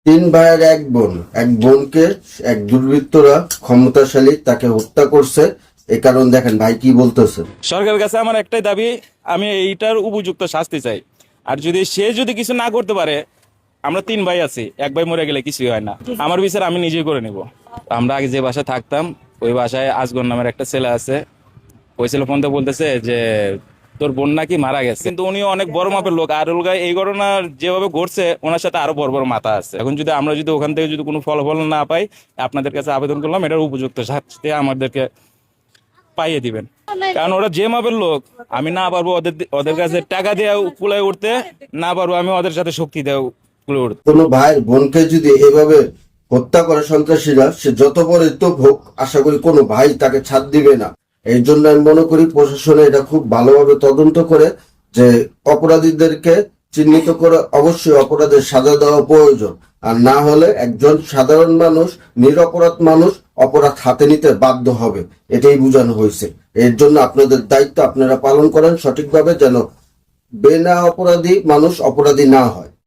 তিন ভাইয়ের এক বোন, এক বোনকে এক দুর্বৃত্তরা ক্ষমতাশালী তাকে হত্যা করছে। এই কারণ দেখেন ভাই কি বলতেছে। সরকারের কাছে আমার একটাই দাবি, আমি এইটার উপযুক্ত শাস্তি চাই। আর সে যদি কিছু না করতে পারে, আমরা তিন ভাই আছি, এক ভাই মরে গেলে কিছুই হয় না। আমার বিচার আমি নিজেই করে নেব। আমরা আগে যে বাসায় থাকতাম, ওই বাসায় আজগর নামের একটা ছেলে আছে। ওই ছেলে ফোন দিয়ে বলতেছে যে তোর বোন নাকি মারা গেছে, কিন্তু উনিও অনেক বড় মাপের লোক। আর উলগায় এই ঘটনা যেভাবে ঘটছে, ওনার সাথে আরো বড় বড় মাথা আছে। এখন আমরা যদি ওখান থেকে যদি কোনো ফলাফল না পাই, আপনাদের কাছে আবেদন করলাম এটার উপযুক্ত শাস্তি আমাদেরকে পাইয়ে দিবেন। কারণ ওরা যে মাপের লোক, আমি না পারবো ওদের ওদের কাছে টাকা দেওয়া কুলায় উঠতে, না পারবো আমি ওদের সাথে শক্তি দেওয়া কুলে উঠতে। কোনো ভাইয়ের বোনকে যদি এভাবে হত্যা করে সন্ত্রাসীরা, সে যত বড় তো হোক, আশা করি কোনো ভাই তাকে ছাড় দিবে না। এই জন্য আমি মনে করি প্রশাসনে এটা খুব ভালোভাবে তদন্ত করে যে অপরাধীদেরকে চিহ্নিত করে অবশ্যই অপরাধের সাজা দেওয়া প্রয়োজন। আর না হলে একজন সাধারণ মানুষ, নিরপরাধ মানুষ অপরাধ হাতে নিতে বাধ্য হবে। এটাই বোঝানো হয়েছে। এর জন্য আপনাদের দায়িত্ব আপনারা পালন করেন সঠিকভাবে, যেন বেনা অপরাধী মানুষ অপরাধী না হয়।